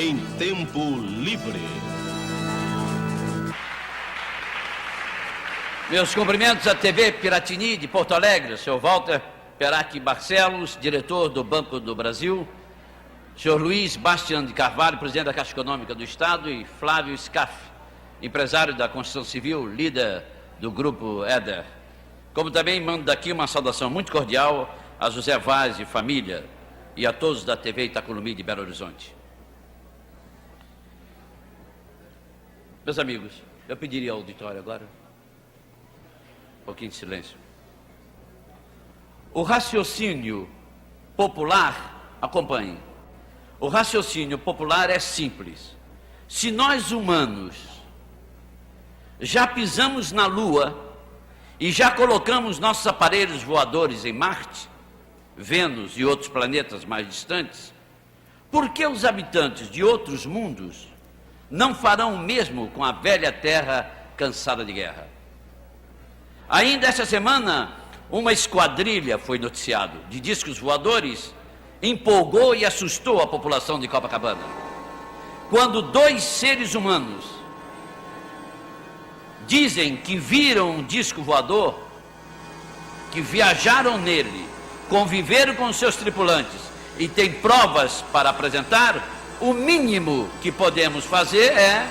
em Tempo Livre. Meus cumprimentos à TV Piratini de Porto Alegre, senhor Walter Perac Barcelos, diretor do Banco do Brasil, senhor Luiz Bastian de Carvalho, presidente da Caixa Econômica do Estado, e Flávio Scaff, empresário da construção civil, líder do Grupo Éder. Como também mando daqui uma saudação muito cordial a José Vaz e família e a todos da TV Itacolomi de Belo Horizonte. Meus amigos, eu pediria ao auditório agora um pouquinho de silêncio. O raciocínio popular, acompanhe. O raciocínio popular é simples. Se nós humanos já pisamos na Lua e já colocamos nossos aparelhos voadores em Marte, Vênus e outros planetas mais distantes, por que os habitantes de outros mundos não farão o mesmo com a velha Terra cansada de guerra? Ainda essa semana, uma esquadrilha foi noticiado de discos voadores, empolgou e assustou a população de Copacabana. Quando dois seres humanos dizem que viram um disco voador, que viajaram nele, conviveram com seus tripulantes e têm provas para apresentar, o mínimo que podemos fazer é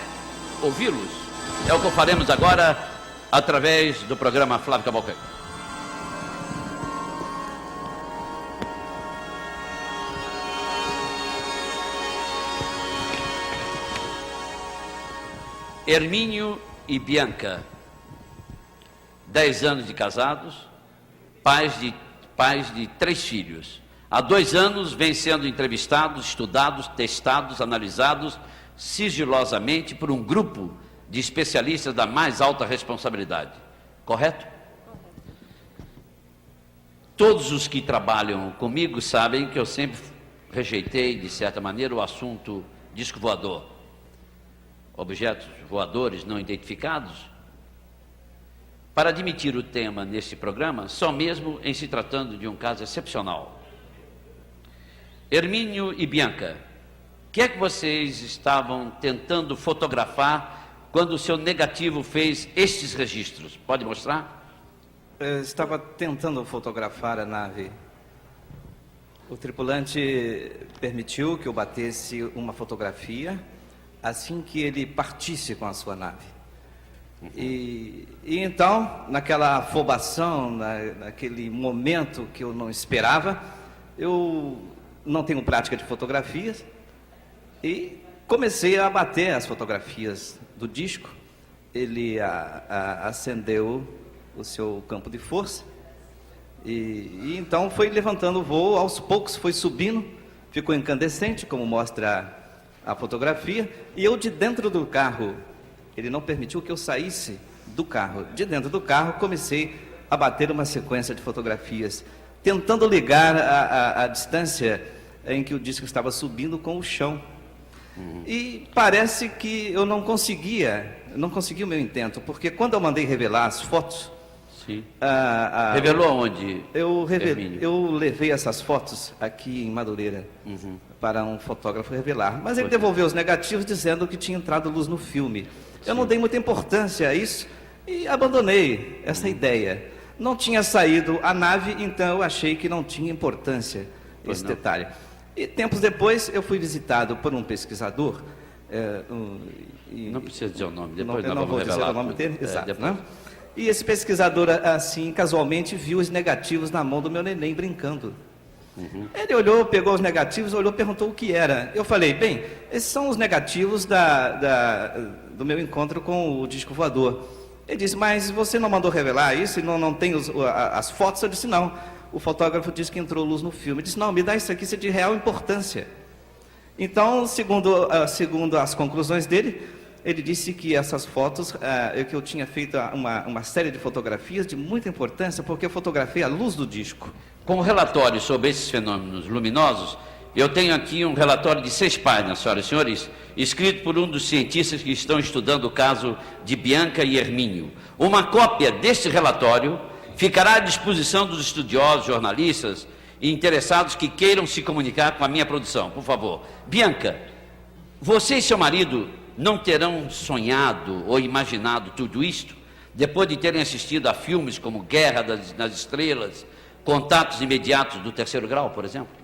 ouvi-los. É o que faremos agora através do programa Flávio Cavalcante. Hermínio e Bianca, 10 anos de casados, pais de 3 filhos. Há 2 anos vêm sendo entrevistados, estudados, testados, analisados sigilosamente por um grupo de especialistas da mais alta responsabilidade. Correto? Todos os que trabalham comigo sabem que eu sempre rejeitei, de certa maneira, o assunto disco voador. Objetos voadores não identificados, para admitir o tema neste programa, só mesmo em se tratando de um caso excepcional. Hermínio e Bianca, o que é que vocês estavam tentando fotografar quando o seu negativo fez estes registros? Pode mostrar? Eu estava tentando fotografar a nave. O tripulante permitiu que eu batesse uma fotografia assim que ele partisse com a sua nave. E então, naquela afobação, naquele momento que eu não esperava, eu não tenho prática de fotografias e comecei a bater as fotografias do disco. Ele acendeu o seu campo de força e então foi levantando o voo, aos poucos foi subindo, ficou incandescente, como mostra a fotografia, e eu de dentro do carro, ele não permitiu que eu saísse do carro. De dentro do carro comecei a bater uma sequência de fotografias, tentando ligar a distância em que o disco estava subindo com o chão. E parece que eu não consegui o meu intento, porque quando eu mandei revelar as fotos... Sim. Revelou aonde? Eu levei essas fotos aqui em Madureira para um fotógrafo revelar, mas ele devolveu os negativos dizendo que tinha entrado luz no filme. Eu não dei muita importância a isso e abandonei essa ideia. Não tinha saído a nave, então eu achei que não tinha importância esse detalhe. E tempos depois eu fui visitado por um pesquisador. Não precisa dizer o nome, depois nós não vamos vou dizer revelar. O nome dele, exato, depois. né? E esse pesquisador, assim, casualmente, viu os negativos na mão do meu neném brincando. Ele olhou, pegou os negativos, olhou, perguntou o que era. Eu falei, bem, esses são os negativos do meu encontro com o disco voador. Ele disse, mas você não mandou revelar isso e não tem as fotos? Eu disse, não. O fotógrafo disse que entrou luz no filme. Ele disse, não, me dá isso aqui, isso é de real importância. Então, segundo as conclusões dele, ele disse que essas fotos, que eu tinha feito uma série de fotografias de muita importância, porque eu fotografei a luz do disco. Com o relatório sobre esses fenômenos luminosos, eu tenho aqui um relatório de 6 páginas, senhoras e senhores, escrito por um dos cientistas que estão estudando o caso de Bianca e Hermínio. Uma cópia deste relatório ficará à disposição dos estudiosos, jornalistas e interessados que queiram se comunicar com a minha produção. Por favor. Bianca, Você e seu marido não terão sonhado ou imaginado tudo isto depois de terem assistido a filmes como Guerra nas Estrelas, Contatos Imediatos do Terceiro Grau, por exemplo?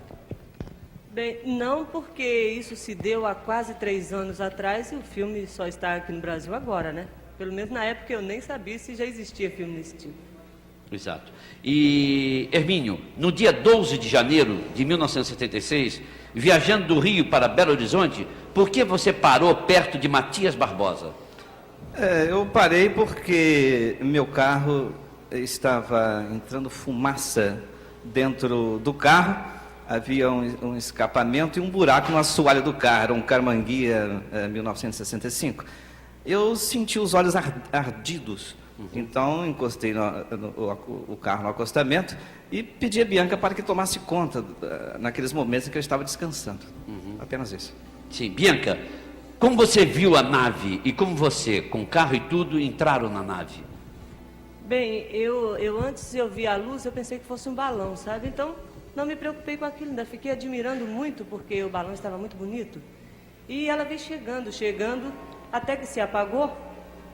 Bem, não, porque isso se deu há quase 3 anos atrás e o filme só está aqui no Brasil agora, né? Pelo menos na época eu nem sabia se já existia filme desse tipo. Exato. E, Hermínio, no dia 12 de janeiro de 1976, viajando do Rio para Belo Horizonte, por que você parou perto de Matias Barbosa? Eu parei porque meu carro estava entrando fumaça dentro do carro. Havia um escapamento e um buraco no assoalho do carro, era um Carmanguia 1965. Eu senti os olhos ardidos, então encostei o carro no acostamento e pedi a Bianca para que tomasse conta naqueles momentos em que eu estava descansando. Apenas isso. Sim, Bianca, como você viu a nave e como você, com carro e tudo, entraram na nave? Bem, antes eu vi a luz, eu pensei que fosse um balão, sabe? Então, não me preocupei com aquilo, ainda fiquei admirando muito, porque o balão estava muito bonito. E ela veio chegando, até que se apagou,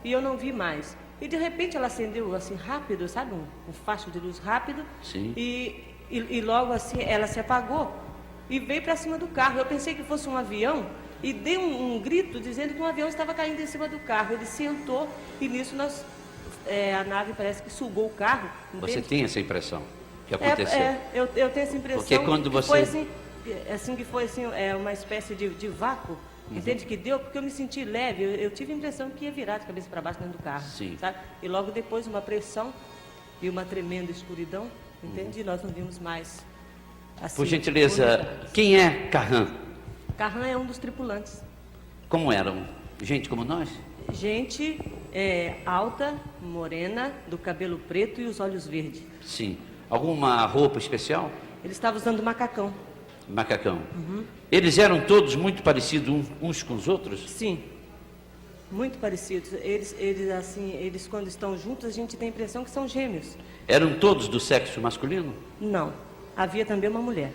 e eu não vi mais. E de repente ela acendeu assim rápido, sabe? Um facho de luz rápido. Sim. E logo assim ela se apagou e veio para cima do carro. Eu pensei que fosse um avião e dei um grito dizendo que um avião estava caindo em cima do carro. Ele sentou e nisso a nave parece que sugou o carro. Entende? Você tem essa impressão que aconteceu? Eu tenho essa impressão. Porque quando você... foi assim, uma espécie de vácuo. Entende que deu? Porque eu me senti leve, eu tive a impressão que ia virar de cabeça para baixo dentro do carro. Sim. Sabe? E logo depois uma pressão e uma tremenda escuridão, entende? E nós não vimos mais. Assim, Por gentileza, quem é Carran? Carran é um dos tripulantes. Como eram? Gente como nós? Gente alta, morena, do cabelo preto e os olhos verdes. Sim. Alguma roupa especial? Ele estava usando macacão. Macacão. Eles eram todos muito parecidos uns com os outros? Sim, muito parecidos. Eles quando estão juntos, a gente tem a impressão que são gêmeos. Eram todos do sexo masculino? Não, havia também uma mulher.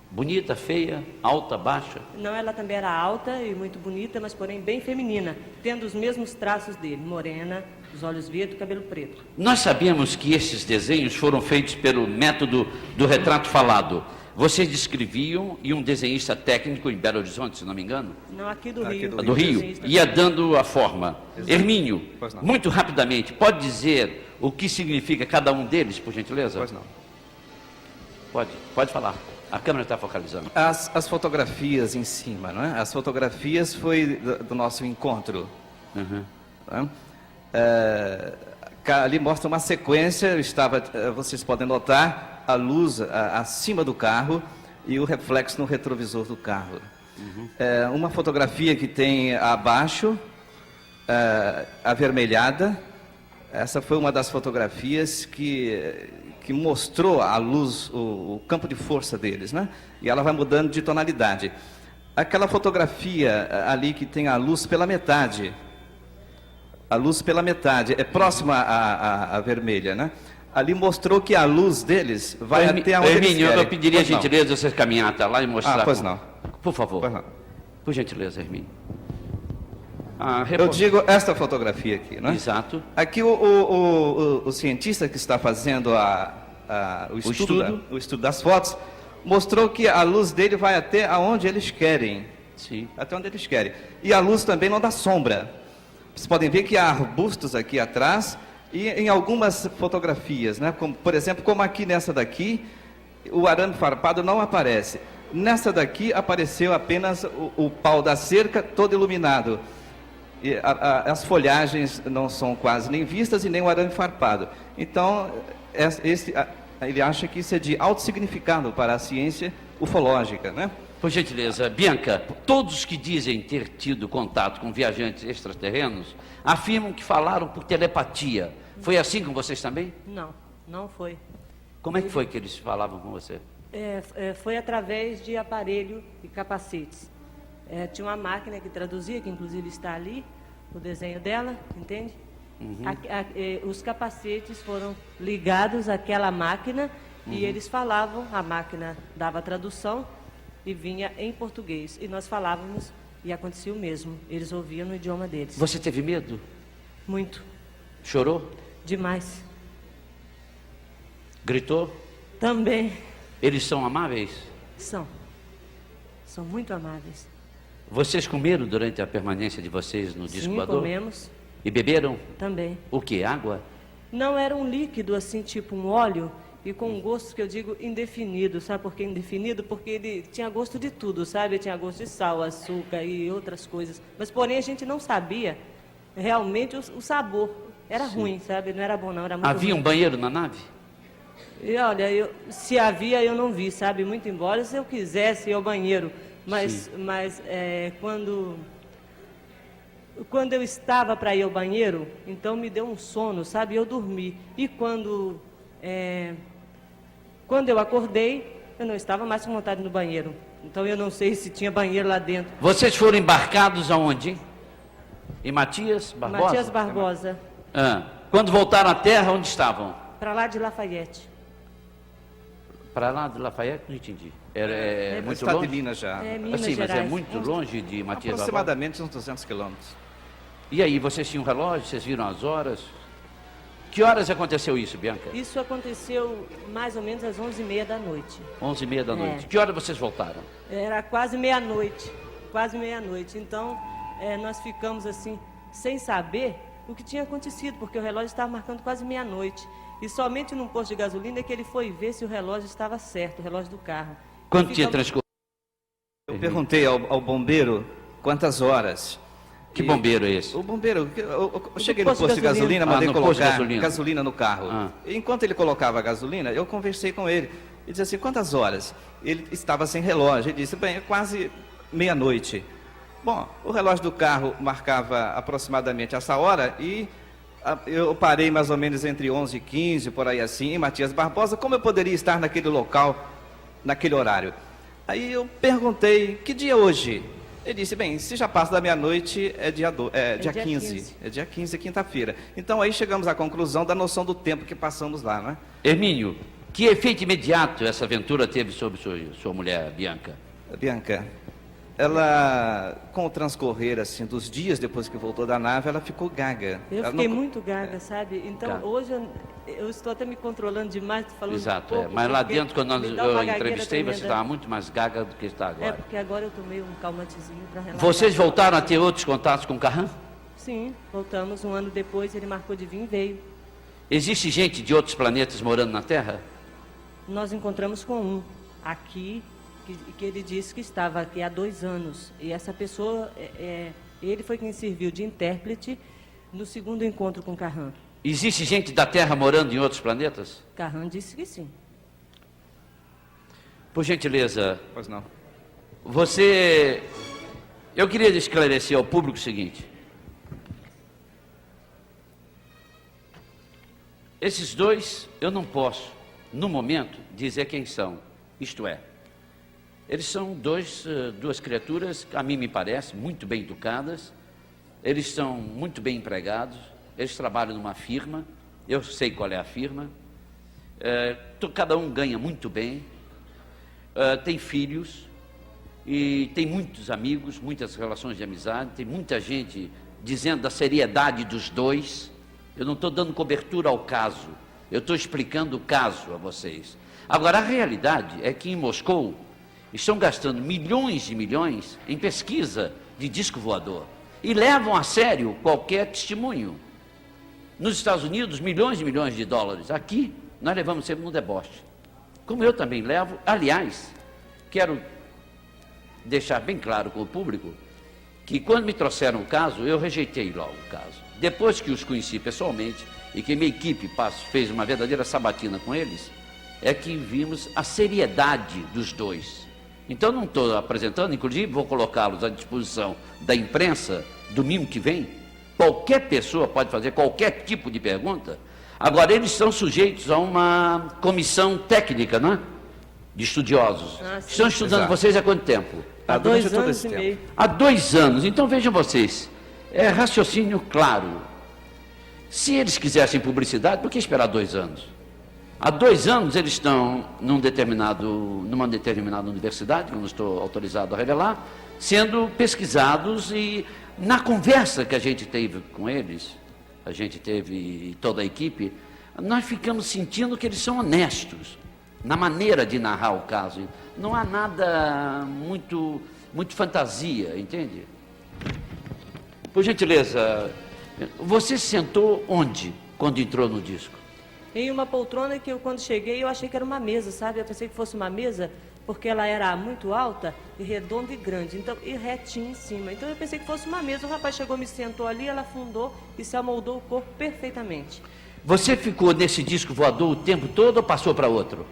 Bonita, feia, alta, baixa? Não, ela também era alta e muito bonita, mas porém bem feminina, tendo os mesmos traços dele, morena, os olhos verdes e cabelo preto. Nós sabemos que esses desenhos foram feitos pelo método do retrato falado. Vocês descreviam e um desenhista técnico em Belo Horizonte, se não me engano? Não, aqui do Rio. Do Rio. Ia dando a forma. Exato. Hermínio, Pois não. muito rapidamente, pode dizer o que significa cada um deles, por gentileza? Pois não. Pode falar. A câmera está focalizando. As fotografias em cima, não é? As fotografias foi do nosso encontro. Não é? Ali mostra uma sequência, vocês podem notar a luz acima do carro e o reflexo no retrovisor do carro. Uma fotografia que tem abaixo, avermelhada, essa foi uma das fotografias que mostrou a luz, o campo de força deles, né? E ela vai mudando de tonalidade. Aquela fotografia ali que tem a luz pela metade, é próxima à vermelha, né? Ali mostrou que a luz deles vai até onde eles querem. Eu pediria a Pois não. gentileza de você caminhar até lá e mostrar. Pois não. Por favor. Pois não. Por gentileza, Hermínio. Eu digo esta fotografia aqui, né? Exato. Aqui o cientista que está fazendo o estudo das fotos mostrou que a luz dele vai até aonde eles querem. Sim. Até onde eles querem. E a luz também não dá sombra. Vocês podem ver que há arbustos aqui atrás e em algumas fotografias, né? Como, por exemplo, como aqui nessa daqui, o arame farpado não aparece. Nessa daqui apareceu apenas o pau da cerca todo iluminado. E as folhagens não são quase nem vistas e nem o arame farpado. Então, ele acha que isso é de alto significado para a ciência ufológica, né? Por gentileza, Bianca, todos que dizem ter tido contato com viajantes extraterrenos afirmam que falaram por telepatia. Foi assim com vocês também? Não, não foi. Como é que foi que eles falavam com você? Foi através de aparelho e capacetes. Tinha uma máquina que traduzia, que inclusive está ali, o desenho dela, entende? Os capacetes foram ligados àquela máquina e eles falavam, a máquina dava a tradução e vinha em português. E nós falávamos E acontecia o mesmo, eles ouviam no idioma deles. Você teve medo? Muito, Chorou? demais. Gritou? Também Eles são amáveis? são muito amáveis. Vocês comeram durante a permanência de vocês no disco Sim, voador? comemos E beberam? também. O que? Água? Não era um líquido assim, tipo um óleo, e com um gosto que eu digo indefinido. Sabe por que indefinido? Porque ele tinha gosto de tudo, sabe? Ele tinha gosto de sal, açúcar e outras coisas. Mas, porém, a gente não sabia realmente o sabor. Era ruim, sabe? Não era bom, não. Era muito Havia um ruim. banheiro na nave? E olha, se havia, eu não vi, sabe? Muito embora, se eu quisesse ir ao banheiro. Mas quando eu estava para ir ao banheiro, então me deu um sono, sabe? Eu dormi. E quando eu acordei, eu não estava mais com vontade no banheiro. Então eu não sei se tinha banheiro lá dentro. Vocês foram embarcados aonde? Em Matias Barbosa? Matias Barbosa, Quando voltaram à terra, onde estavam? para lá de Lafayette. Para lá de Lafayette? Não entendi. É muito Estado de longe? Minas já. É, Minas Assim, mas é Gerais. muito longe de Matias Barbosa? Aproximadamente uns 200 quilômetros. E aí, vocês tinham relógio? Vocês viram as horas? Que horas aconteceu isso, Bianca? Isso aconteceu mais ou menos às 11h30 da noite. 11h30 da noite. É. Que hora vocês voltaram? Era quase meia-noite, quase meia-noite. Então, nós ficamos assim, sem saber o que tinha acontecido, porque o relógio estava marcando quase meia-noite. E somente num posto de gasolina é que ele foi ver se o relógio estava certo, o relógio do carro. Quanto E tinha ficamos- transcorrido? Eu perguntei ao bombeiro quantas horas. Que E bombeiro é esse? O bombeiro, eu cheguei no posto de posto de gasolina, gasolina. mandei No posto de colocar gasolina. no carro. Ah. E enquanto ele colocava a gasolina, eu conversei com ele. Ele disse assim, quantas horas? Ele estava sem relógio. Ele disse, bem, é quase meia-noite. Bom, o relógio do carro marcava aproximadamente essa hora e eu parei mais ou menos entre 11h15, por aí assim, em Matias Barbosa. Como eu poderia estar naquele local, naquele horário? Aí eu perguntei, que dia é hoje? Ele disse, bem, se já passa da meia-noite, é dia 15. É dia 15, quinta-feira. Então aí chegamos à conclusão da noção do tempo que passamos lá, não é? Hermínio, que efeito imediato essa aventura teve sobre sua mulher, Bianca? Bianca, ela, com o transcorrer assim dos dias depois que voltou da nave, ela ficou gaga. Eu Ela fiquei não- muito gaga, sabe? Então, Gaga. hoje eu estou até me controlando demais, tô falando Exato, pouco, mas lá porque dentro, quando me dá uma eu gagueira entrevistei, você tremenda. estava muito mais gaga do que está É, agora. porque agora eu tomei um calmantezinho para relaxar. Vocês voltaram a ter outros contatos com o Carran? Sim, voltamos. Um ano depois, ele marcou de vir e veio. Existe gente de outros planetas morando na Terra? Nós encontramos com um aqui, que ele disse que estava aqui há 2 anos. E essa pessoa, ele foi quem serviu de intérprete no segundo encontro com Carran. Existe gente da Terra morando em outros planetas? Carran disse que sim. Por gentileza, Pois não. eu queria esclarecer ao público o seguinte. Esses dois, eu não posso, no momento, dizer quem são. Isto é, eles são duas criaturas, a mim me parece, muito bem educadas. Eles são muito bem empregados. Eles trabalham numa firma. Eu sei qual é a firma. Cada um ganha muito bem. Tem filhos. E tem muitos amigos, muitas relações de amizade. Tem muita gente dizendo da seriedade dos dois. Eu não estou dando cobertura ao caso. Eu estou explicando o caso a vocês. Agora, a realidade é que em Moscou estão gastando milhões e milhões em pesquisa de disco voador e levam a sério qualquer testemunho. Nos Estados Unidos, milhões e milhões de dólares. Aqui, nós levamos sempre no deboche. Como eu também levo. Aliás, quero deixar bem claro com o público que quando me trouxeram o caso, eu rejeitei logo o caso. Depois que os conheci pessoalmente e que minha equipe fez uma verdadeira sabatina com eles, é que vimos a seriedade dos dois. Então não estou apresentando, inclusive vou colocá-los à disposição da imprensa domingo que vem. Qualquer pessoa pode fazer qualquer tipo de pergunta. Agora eles estão sujeitos a uma comissão técnica, não é? De estudiosos. Ah, sim. Estão estudando Exato. vocês há quanto tempo? Há durante 2 todo anos esse e tempo. meio. Há 2 anos. Então vejam vocês, é raciocínio claro. Se eles quisessem publicidade, por que esperar 2 anos? Há 2 anos eles estão numa determinada universidade, que eu não estou autorizado a revelar, sendo pesquisados, e na conversa que a gente teve com eles, a gente teve toda a equipe, nós ficamos sentindo que eles são honestos na maneira de narrar o caso. Não há nada muito fantasia, entende? Por gentileza, você se sentou onde quando entrou no disco? Em uma poltrona que eu, quando cheguei, eu achei que era uma mesa, sabe? Eu pensei que fosse uma mesa, porque ela era muito alta, e redonda e grande, então, e retinha em cima. Então eu pensei que fosse uma mesa. O rapaz chegou, me sentou ali, ela afundou e se amoldou o corpo perfeitamente. Você ficou nesse disco voador o tempo todo ou passou para outro?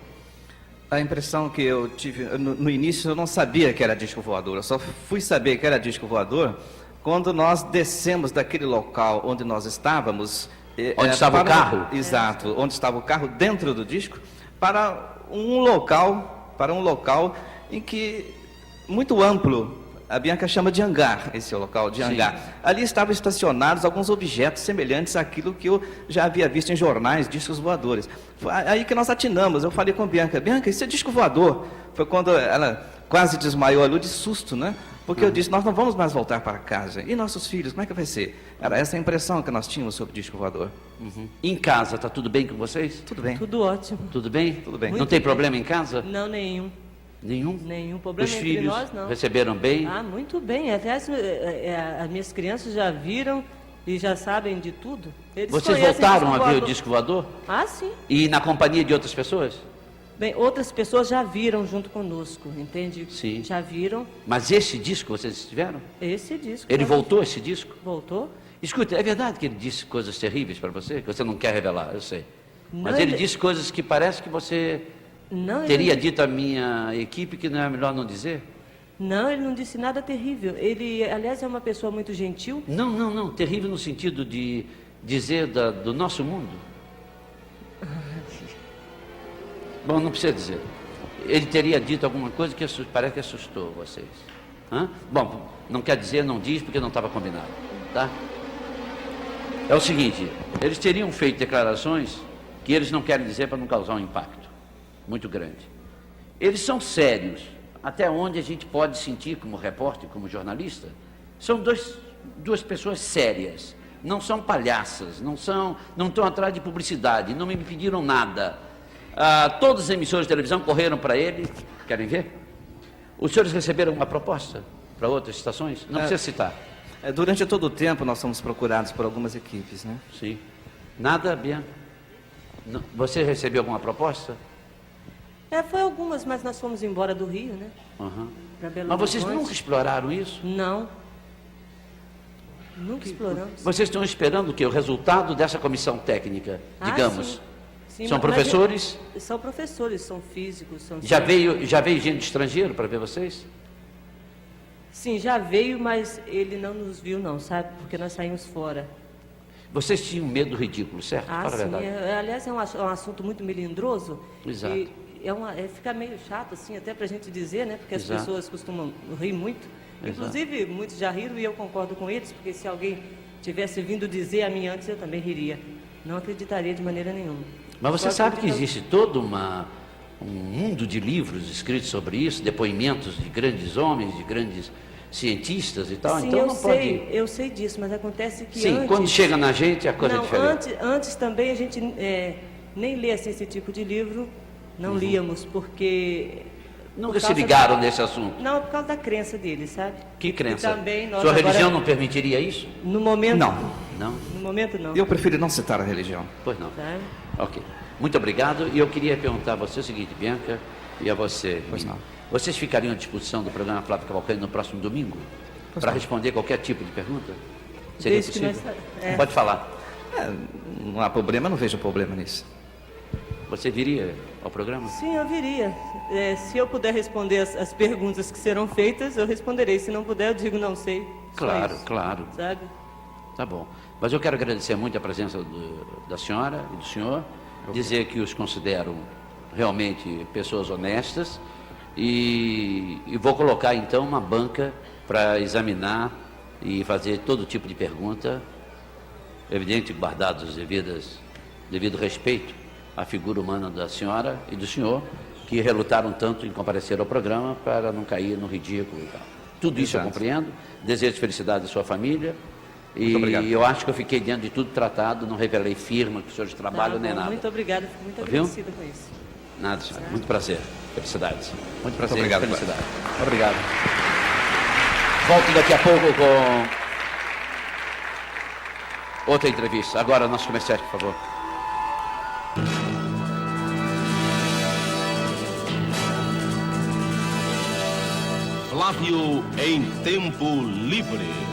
A impressão que eu tive, no início eu não sabia que era disco voador, eu só fui saber que era disco voador quando nós descemos daquele local onde nós estávamos. Onde estava o carro? Exato, onde estava o carro dentro do disco, para um local em que, muito amplo, a Bianca chama de hangar, esse é o local de hangar. Sim. Ali estavam estacionados alguns objetos semelhantes àquilo que eu já havia visto em jornais, discos voadores. Foi aí que nós atinamos, eu falei com a Bianca, Bianca, isso é disco voador. Foi quando ela quase desmaiou ali de susto, né? Porque eu disse, nós não vamos mais voltar para casa. E nossos filhos, como é que vai ser? Era essa a impressão que nós tínhamos sobre o disco voador. Uhum. Em casa, está tudo bem com vocês? Tudo bem. Tudo ótimo. Tudo bem? Tudo bem. Não Muito tem bem. problema em casa? Não, nenhum. Nenhum? Nenhum problema Os entre filhos nós, não. receberam bem? Ah, muito bem. Até as minhas crianças já viram e já sabem de tudo. Eles Vocês conhecem voltaram disco a ver o voador. disco voador? Ah, sim. E na companhia de outras pessoas? Bem, outras pessoas já viram junto conosco, entende? Sim. Já viram Mas esse disco vocês estiveram? esse disco. Ele né? voltou, esse disco? Voltou? Escuta, é verdade que ele disse coisas terríveis para você? Que você não quer revelar, eu sei. Mas Não, ele ele- disse coisas que parece que você Não, teria ele... dito à minha equipe que não é melhor não dizer? Não, ele não disse nada terrível. Ele, aliás, é uma pessoa muito gentil. Não. Terrível no sentido de dizer do nosso mundo. Bom, não precisa dizer. Ele teria dito alguma coisa que parece que assustou vocês. Hã? Bom, não quer dizer, não diz, porque não estava combinado. Tá? É o seguinte, eles teriam feito declarações que eles não querem dizer para não causar um impacto muito grande. Eles são sérios, até onde a gente pode sentir como repórter, como jornalista. São duas pessoas sérias, não são palhaças, não estão atrás de publicidade, não me pediram nada. Todas as emissoras de televisão correram para ele. Querem ver? Os senhores receberam uma proposta para outras estações? Não precisa citar. Durante todo o tempo nós somos procurados por algumas equipes, né? Sim. Nada, Bianca? Você recebeu alguma proposta? Foi algumas, mas nós fomos embora do Rio, né? Uhum. Pra Belo Mas vocês Horizonte. nunca exploraram isso? Não. Nunca exploramos. Vocês estão esperando o quê? O resultado dessa comissão técnica, digamos. Sim. Sim, São mas professores? São professores, são físicos, são... Já veio gente estrangeiro para ver vocês? Sim, já veio, mas ele não nos viu não, sabe? Porque nós saímos fora. Vocês tinham medo do ridículo, certo? Fala a Sim. verdade. Aliás, é um assunto muito melindroso. Exato. E fica meio chato, assim, até pra gente dizer, né? Porque as Exato. pessoas costumam rir muito. Exato. Inclusive, muitos já riram e eu concordo com eles, porque se alguém tivesse vindo dizer a mim antes, eu também riria. Não acreditaria de maneira nenhuma. Mas você Só sabe que acredito- existe todo um mundo de livros escritos sobre isso, depoimentos de grandes homens, de grandes cientistas e tal. Sim, Então eu não sei, pode. eu sei disso, mas acontece que Sim, antes... quando chega na gente a coisa é Não, diferente. antes também a gente nem lê assim, esse tipo de livro, não líamos, porque... Nunca por se causa ligaram da- nesse assunto. Não, por causa da crença deles, sabe? Que crença? E também nós Sua agora- religião não permitiria isso? No momento... Não. Não? No momento, não. Eu prefiro não citar a religião. Pois não. Sabe? Ok. Muito obrigado. E eu queria perguntar a você o seguinte, Bianca, e a você. Pois Mimi. não. Vocês ficariam à disposição do programa Flávio Cavalcante no próximo domingo? Pois Para não. responder qualquer tipo de pergunta? Seria Desde que possível? nós- Pode falar. Não há problema, não vejo problema nisso. Você viria ao programa? Sim, eu viria. Se eu puder responder as perguntas que serão feitas, eu responderei. Se não puder, eu digo não sei. Só Claro, isso, claro. Sabe? Tá bom. Mas eu quero agradecer muito a presença da senhora e do senhor, dizer que os considero realmente pessoas honestas e vou colocar então uma banca para examinar e fazer todo tipo de pergunta, evidente, guardados devido respeito à figura humana da senhora e do senhor, que relutaram tanto em comparecer ao programa para não cair no ridículo e tal. Tudo isso eu Exato. compreendo. Desejo felicidade à sua família. E Muito obrigado. eu acho que eu fiquei dentro de tudo tratado, não revelei firma, que os senhores trabalham, Tá nem bom, nada. muito obrigada, fico muito Ouviu? agradecida com isso. Nada, senhor. Muito prazer. Felicidades. Muito prazer. obrigado, pai. Felicidade. Obrigado. Volto daqui a pouco com outra entrevista. Agora, nossos comerciais, por favor. Flávio em Tempo Livre.